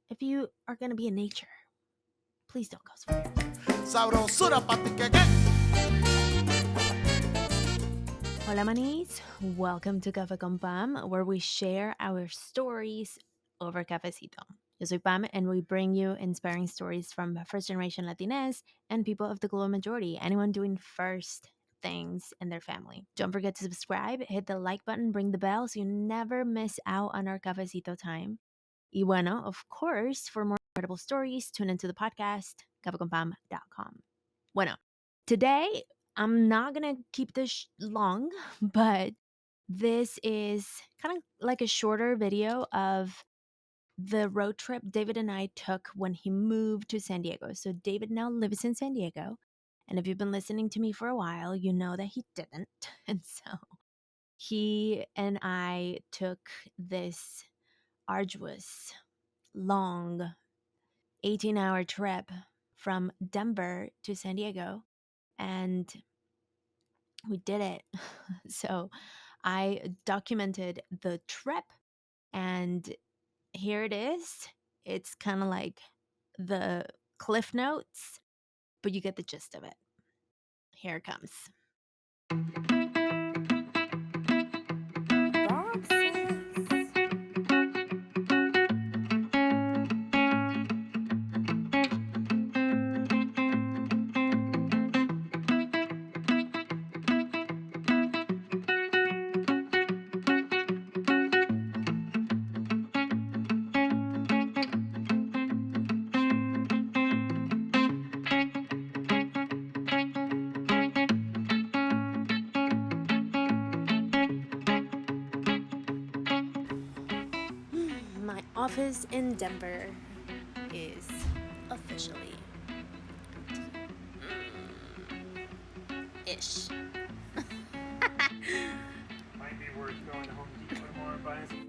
if you are going to be in nature, please don't go swimming. Sabrosura pa' ti que. Hola manis, welcome to Café con Pam, where we share our stories over cafecito. Yo soy Pam, and we bring you inspiring stories from first-generation Latinas and people of the global majority, anyone doing first things in their family. Don't forget to subscribe, hit the like button, ring the bell so you never miss out on our cafecito time. Y bueno, of course, for more incredible stories, tune into the podcast, cafeconpam.com. Bueno, today I'm not going to keep this long, but this is kind of like a shorter video of the road trip David and I took when he moved to San Diego. So David now lives in San Diego. And if you've been listening to me for a while, you know that he didn't. And so he and I took this arduous, long, 18-hour trip from Denver to San Diego. And we did it. So I documented the trip, and here it is. It's kind of like the cliff notes, but you get the gist of it. Here it comes. My office in Denver is officially ish. Might be worth going to Home Depot tomorrow and buying some.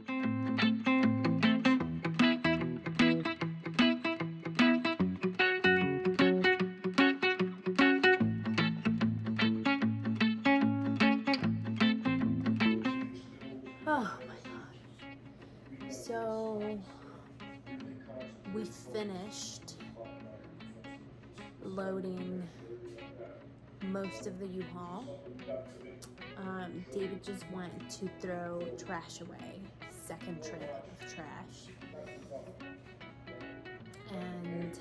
Oh my god. So we finished loading most of the U-Haul. David just went to throw trash away. Second trip of trash. And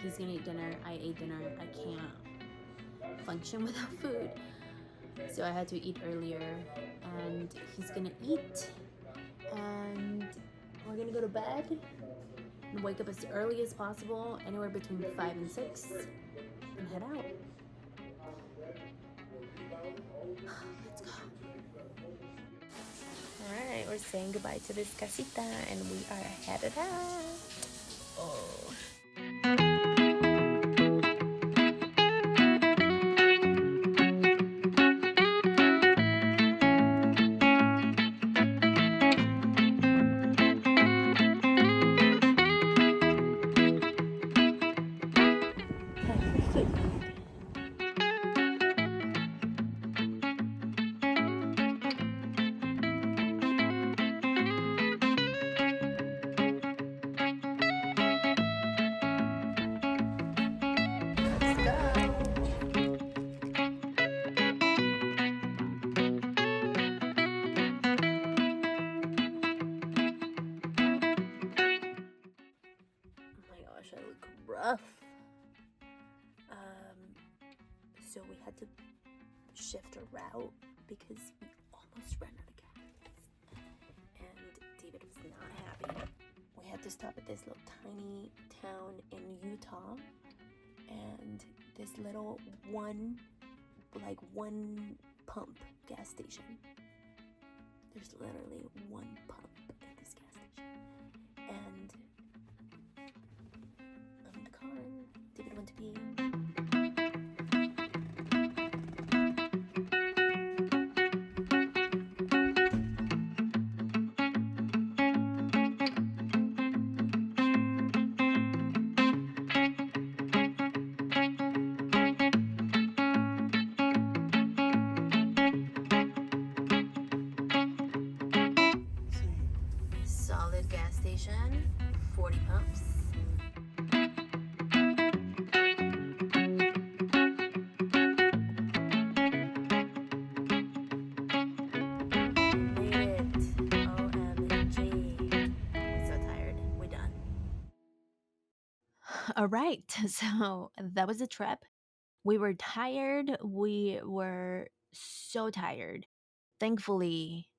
he's gonna eat dinner. I ate dinner. I can't function without food. So I had to eat earlier, and he's gonna eat, and we're gonna go to bed and wake up as early as possible, anywhere between 5 and 6, and head out. Let's go. Alright, we're saying goodbye to this casita, and we are headed out. Oh. I look rough. So we had to shift a route because we almost ran out of gas, and David was not happy. We had to stop at this little tiny town in Utah, and this little one pump gas station. There's literally one pump at this gas station, and I'm in the car. David went to pee. the gas station, 40 pumps. Made it. OMG. We're so tired. We're done. All right. So that was a trip. We were tired. We were so tired. Thankfully,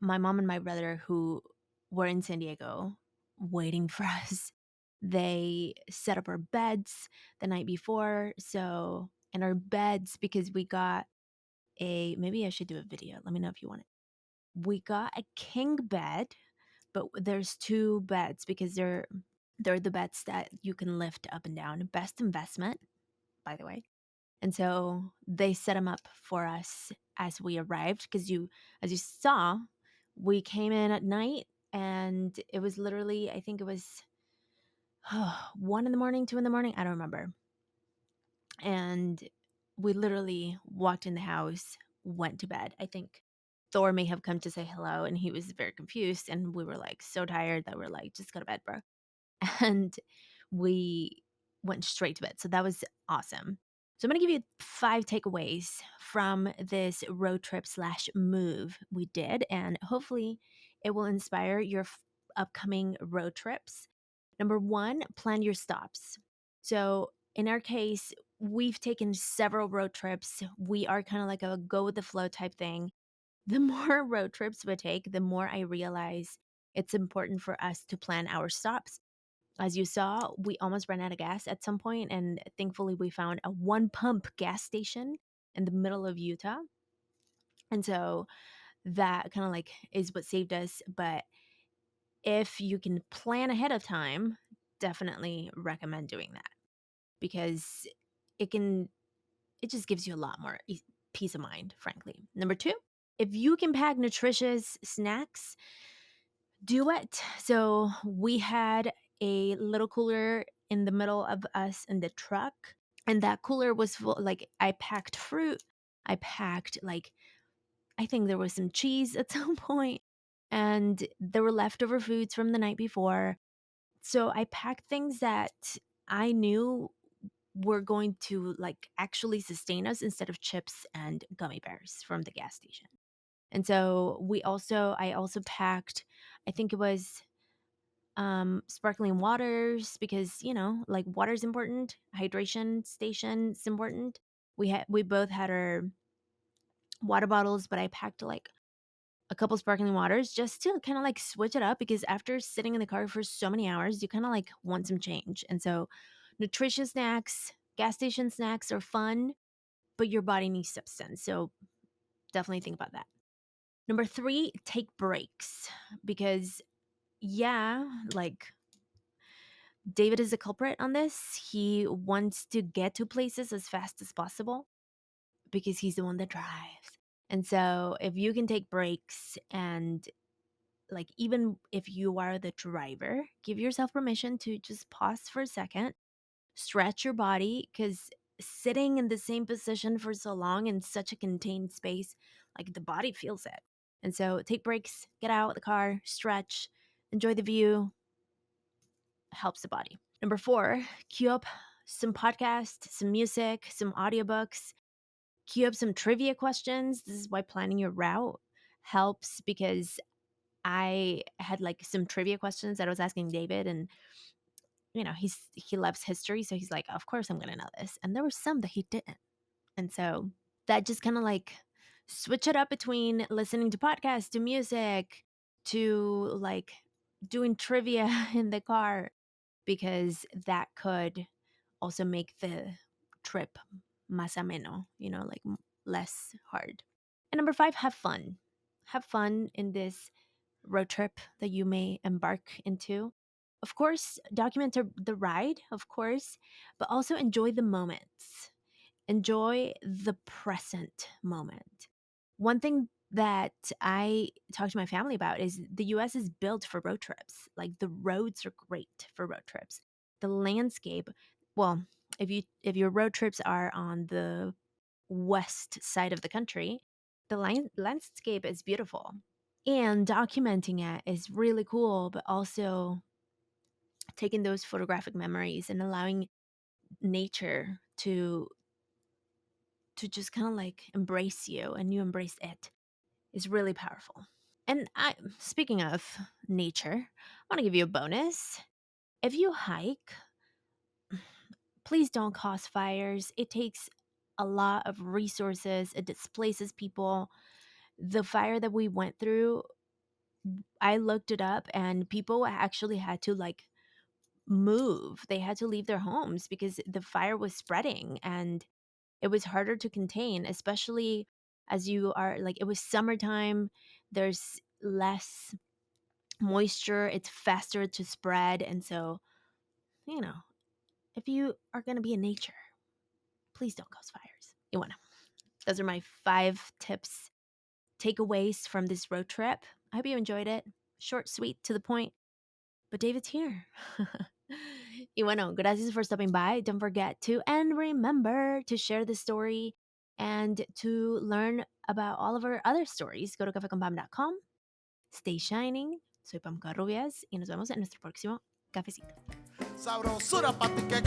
my mom and my brother, who were in San Diego waiting for us, they set up our beds the night before. So, in our beds, because we got maybe I should do a video. Let me know if you want it. We got a king bed, but there's two beds because they're the beds that you can lift up and down. Best investment, by the way. And so they set them up for us as we arrived because as you saw, we came in at night and it was literally, I think it was 1 in the morning, 2 in the morning, I don't remember. And we literally walked in the house, went to bed. I think Thor may have come to say hello and he was very confused. And we were like so tired that we're like, just go to bed, bro. And we went straight to bed. So that was awesome. So I'm going to give you 5 takeaways from this road trip slash move we did, and hopefully it will inspire your upcoming road trips. Number 1, plan your stops. So in our case, we've taken several road trips. We are kind of like a go with the flow type thing. The more road trips we take, the more I realize it's important for us to plan our stops. As you saw, we almost ran out of gas at some point, and thankfully, we found a one pump gas station in the middle of Utah. And so that kind of like is what saved us. But if you can plan ahead of time, definitely recommend doing that because it can, it just gives you a lot more peace of mind, frankly. Number 2, if you can pack nutritious snacks, do it. So we had a little cooler in the middle of us in the truck, and that cooler was full. Like, I packed fruit, I packed, like, I think there was some cheese at some point, and there were leftover foods from the night before. So I packed things that I knew were going to like actually sustain us instead of chips and gummy bears from the gas station. And so I also packed, I think it was sparkling waters because, like, water's important. Hydration station's important. We both had our water bottles, but I packed like a couple sparkling waters just to kind of like switch it up because after sitting in the car for so many hours, you kind of like want some change. And so nutritious snacks, gas station snacks are fun, but your body needs substance. So definitely think about that. Number 3, take breaks because, yeah, like, David is a culprit on this. He wants to get to places as fast as possible because he's the one that drives. And so if you can take breaks and, like, even if you are the driver, give yourself permission to just pause for a second, stretch your body because sitting in the same position for so long in such a contained space, like, the body feels it. And so take breaks, get out of the car, stretch, enjoy the view, helps the body. Number 4, queue up some podcasts, some music, some audiobooks, queue up some trivia questions. This is why planning your route helps because I had like some trivia questions that I was asking David, and he loves history, so he's like, of course I'm gonna know this. And there were some that he didn't. And so that just kind of like switch it up between listening to podcasts, to music, to like doing trivia in the car, because that could also make the trip más ameno, like less hard. And number 5, have fun. Have fun in this road trip that you may embark into. Of course, document the ride, of course, but also enjoy the moments. Enjoy the present moment. One thing that I talk to my family about is the US is built for road trips. Like, the roads are great for road trips. The landscape, well, if your road trips are on the west side of the country, the landscape is beautiful. And documenting it is really cool, but also taking those photographic memories and allowing nature to just kind of like embrace you and you embrace it is really powerful. And speaking of nature, I want to give you a bonus. If you hike, please don't cause fires. It takes a lot of resources, it displaces people. The fire that we went through, I looked it up and people actually had to like move. They had to leave their homes because the fire was spreading and it was harder to contain, especially as you are like, it was summertime, there's less moisture, it's faster to spread. And so, you know, if you are going to be in nature, please don't cause fires. You want to. Those are my 5 tips, takeaways from this road trip. I hope you enjoyed it. Short, sweet, to the point. But David's here. Y bueno, gracias for stopping by. Don't forget to, and remember to share this story and to learn about all of our other stories. Go to cafeconpam.com. Stay shining. Soy Pam Carrubias y nos vemos en nuestro próximo cafecito. Sabrosura pa' ti que